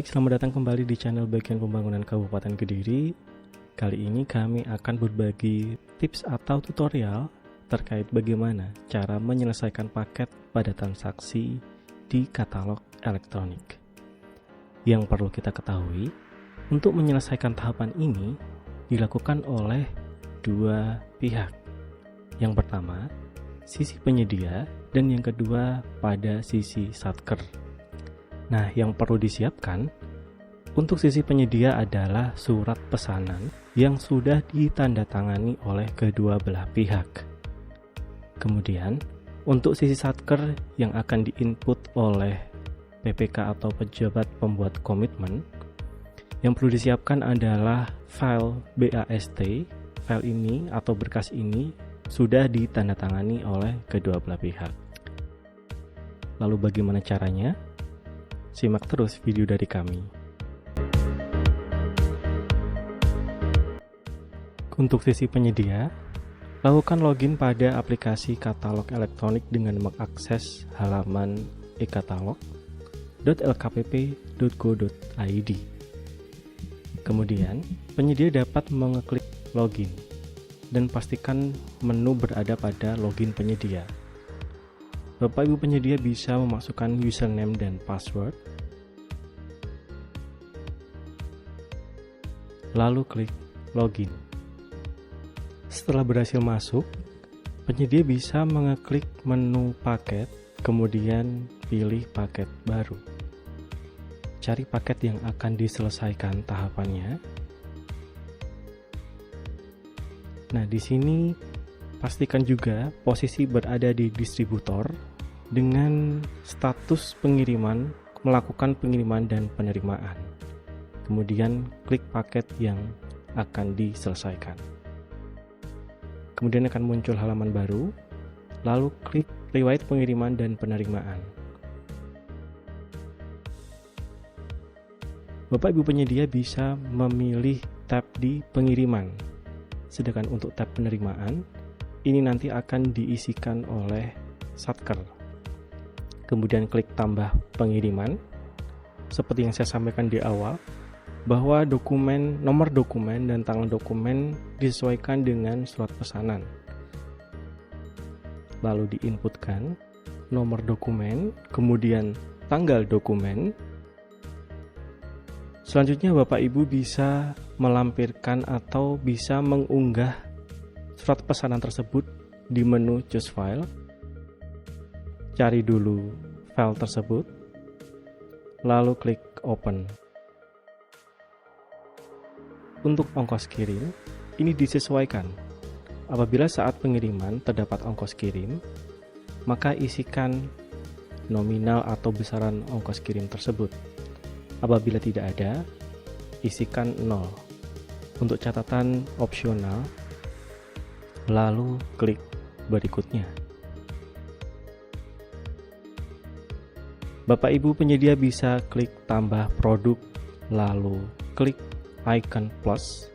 Baik, selamat datang kembali di channel Bagian Pembangunan Kabupaten Kediri. Kali ini kami akan berbagi tips atau tutorial terkait bagaimana cara menyelesaikan paket pada transaksi di katalog elektronik. Yang perlu kita ketahui, untuk menyelesaikan tahapan ini dilakukan oleh dua pihak. Yang pertama, sisi penyedia, dan yang kedua pada sisi satker. Nah, yang perlu disiapkan untuk sisi penyedia adalah surat pesanan yang sudah ditandatangani oleh kedua belah pihak. Kemudian, untuk sisi satker yang akan diinput oleh PPK atau pejabat pembuat komitmen, yang perlu disiapkan adalah file BAST. File ini atau berkas ini sudah ditandatangani oleh kedua belah pihak. Lalu bagaimana caranya? Simak terus video dari kami. Untuk sisi penyedia, lakukan login pada aplikasi katalog elektronik dengan mengakses halaman e-katalog.lkpp.go.id. Kemudian, penyedia dapat mengeklik login dan pastikan menu berada pada login penyedia. Bapak Ibu penyedia bisa memasukkan username dan password, lalu klik login. Setelah berhasil masuk, penyedia bisa mengeklik menu paket, kemudian pilih paket baru. Cari paket yang akan diselesaikan tahapannya. Nah, di sini pastikan juga posisi berada di distributor dengan status pengiriman, melakukan pengiriman dan penerimaan. Kemudian klik paket yang akan diselesaikan. Kemudian akan muncul halaman baru, lalu klik riwayat pengiriman dan penerimaan. Bapak Ibu penyedia bisa memilih tab di pengiriman, sedangkan untuk tab penerimaan, ini nanti akan diisikan oleh satker. Kemudian klik tambah pengiriman. Seperti yang saya sampaikan di awal, bahwa dokumen, nomor dokumen dan tanggal dokumen disesuaikan dengan surat pesanan. Lalu diinputkan nomor dokumen, kemudian tanggal dokumen. Selanjutnya Bapak Ibu bisa melampirkan atau bisa mengunggah surat pesanan tersebut di menu Choose File. Cari dulu file tersebut, lalu klik Open. Untuk ongkos kirim, ini disesuaikan. Apabila saat pengiriman terdapat ongkos kirim, maka isikan nominal atau besaran ongkos kirim tersebut. Apabila tidak ada, isikan 0. Untuk catatan opsional, lalu klik berikutnya. Bapak Ibu penyedia bisa klik tambah produk, lalu klik icon plus.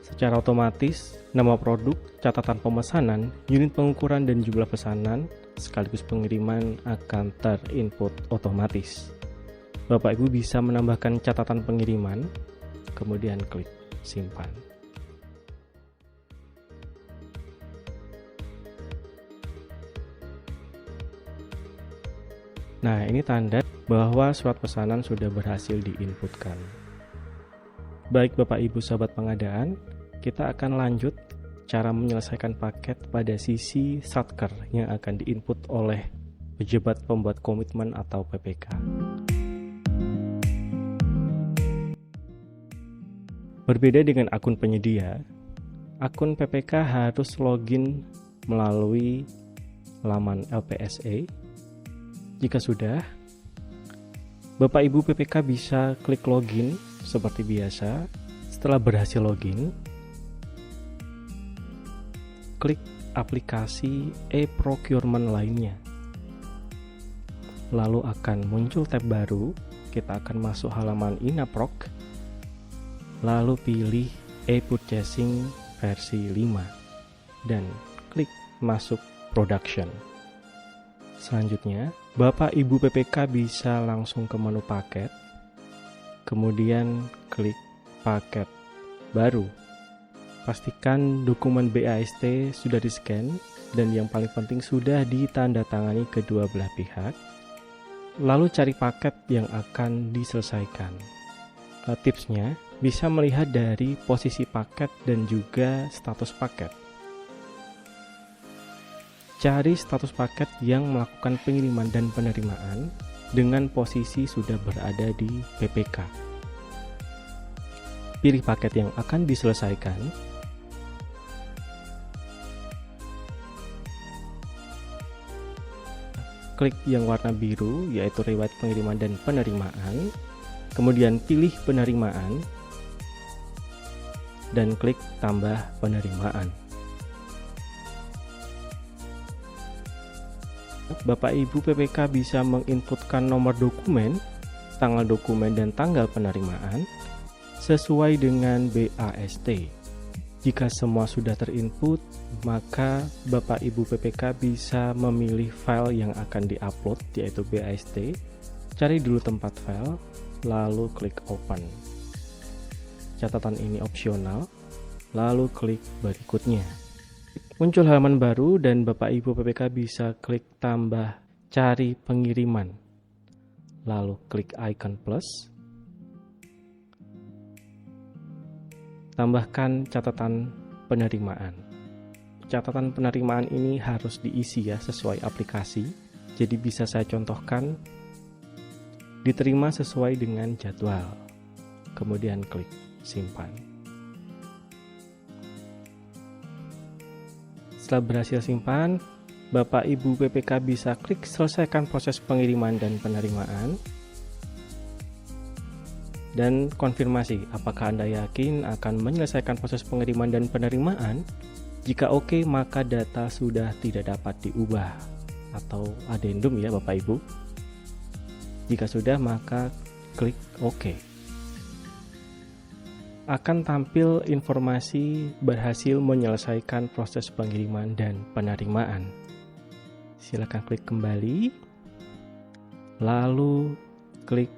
Secara otomatis, nama produk, catatan pemesanan, unit pengukuran dan jumlah pesanan sekaligus pengiriman akan terinput otomatis. Bapak Ibu bisa menambahkan catatan pengiriman, kemudian klik simpan. Nah, ini tanda bahwa surat pesanan sudah berhasil diinputkan. Baik Bapak Ibu sahabat pengadaan, kita akan lanjut cara menyelesaikan paket pada sisi satker yang akan diinput oleh pejabat pembuat komitmen atau PPK. Berbeda dengan akun penyedia, akun PPK harus login melalui laman LPSE. Jika sudah, Bapak Ibu PPK bisa klik login seperti biasa. Setelah berhasil login, klik aplikasi e-procurement lainnya. Lalu akan muncul tab baru, kita akan masuk halaman Inaproc, lalu pilih e-purchasing versi 5 dan klik masuk production. Selanjutnya, Bapak Ibu PPK bisa langsung ke menu paket, kemudian klik paket baru. Pastikan dokumen BAST sudah di-scan dan yang paling penting sudah ditandatangani kedua belah pihak. Lalu cari paket yang akan diselesaikan. Tipsnya, bisa melihat dari posisi paket dan juga status paket. Cari status paket yang melakukan pengiriman dan penerimaan dengan posisi sudah berada di PPK. Pilih paket yang akan diselesaikan. Klik yang warna biru, yaitu riwayat pengiriman dan penerimaan. Kemudian pilih penerimaan dan klik tambah penerimaan. Bapak Ibu PPK bisa menginputkan nomor dokumen, tanggal dokumen dan tanggal penerimaan sesuai dengan BAST. Jika semua sudah terinput, maka Bapak Ibu PPK bisa memilih file yang akan diupload, yaitu BAST. Cari dulu tempat file, lalu klik open. Catatan ini opsional, lalu klik berikutnya. Muncul halaman baru dan Bapak Ibu PPK bisa klik tambah cari pengiriman, lalu klik icon plus, tambahkan catatan penerimaan. Catatan penerimaan ini harus diisi ya sesuai aplikasi, jadi bisa saya contohkan. Diterima sesuai dengan jadwal, kemudian klik simpan. Setelah berhasil simpan, Bapak Ibu PPK bisa klik selesaikan proses pengiriman dan penerimaan dan konfirmasi apakah Anda yakin akan menyelesaikan proses pengiriman dan penerimaan. Jika oke, maka data sudah tidak dapat diubah atau addendum ya Bapak Ibu. Jika sudah, maka klik OK. Akan tampil informasi berhasil menyelesaikan proses pengiriman dan penerimaan. Silakan klik kembali, lalu klik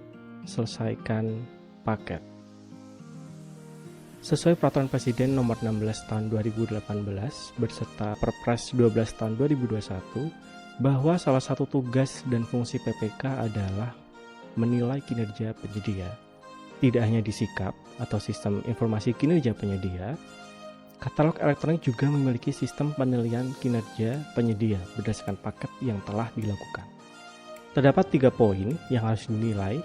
selesaikan paket. Sesuai Peraturan Presiden Nomor 16 Tahun 2018 beserta Perpres 12 Tahun 2021, bahwa salah satu tugas dan fungsi PPK adalah menilai kinerja penyedia. Tidak hanya di SIKAP atau Sistem Informasi Kinerja Penyedia, katalog elektronik juga memiliki sistem penilaian kinerja penyedia berdasarkan paket yang telah dilakukan. Terdapat 3 poin yang harus dinilai,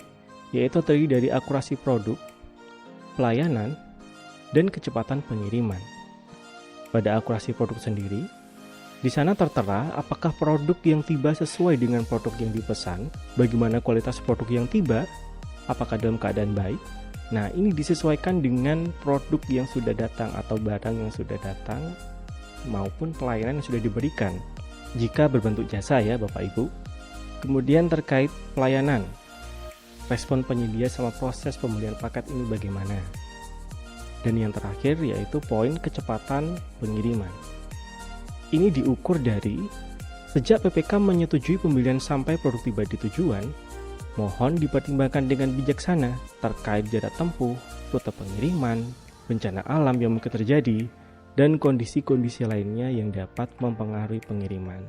yaitu terdiri dari akurasi produk, pelayanan, dan kecepatan pengiriman. Pada akurasi produk sendiri, di sana tertera apakah produk yang tiba sesuai dengan produk yang dipesan, bagaimana kualitas produk yang tiba, apakah dalam keadaan baik. Nah, ini disesuaikan dengan produk yang sudah datang atau barang yang sudah datang maupun pelayanan yang sudah diberikan. Jika berbentuk jasa ya Bapak Ibu. Kemudian terkait pelayanan, respon penyedia sama proses pembelian paket ini bagaimana. Dan yang terakhir yaitu poin kecepatan pengiriman. Ini diukur dari sejak PPK menyetujui pembelian sampai produk tiba di tujuan, mohon dipertimbangkan dengan bijaksana terkait jarak tempuh, rute pengiriman, bencana alam yang mungkin terjadi, dan kondisi-kondisi lainnya yang dapat mempengaruhi pengiriman.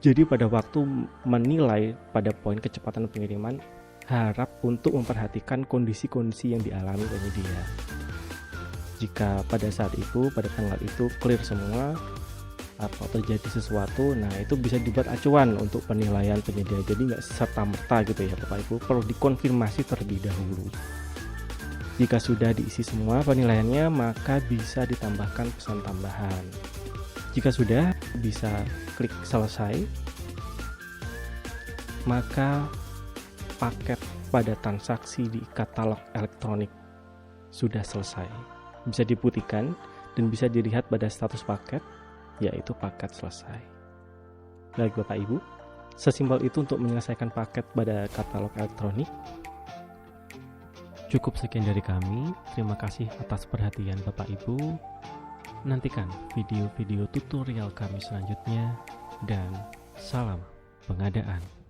Jadi pada waktu menilai pada poin kecepatan pengiriman, harap untuk memperhatikan kondisi-kondisi yang dialami penyedia. Jika pada saat itu, pada tanggal itu clear semua, atau terjadi sesuatu, nah itu bisa dibuat acuan untuk penilaian penyedia. Jadi nggak serta-merta gitu ya Bapak Ibu, perlu dikonfirmasi terlebih dahulu. Jika sudah diisi semua penilaiannya, maka bisa ditambahkan pesan tambahan. Jika sudah, bisa klik selesai, maka paket pada transaksi di katalog elektronik sudah selesai. Bisa diputihkan dan bisa dilihat pada status paket, yaitu paket selesai. Baik Bapak Ibu, sesimpel itu untuk menyelesaikan paket pada katalog elektronik. Cukup sekian dari kami. Terima kasih atas perhatian Bapak Ibu. Nantikan video-video tutorial kami selanjutnya dan salam pengadaan.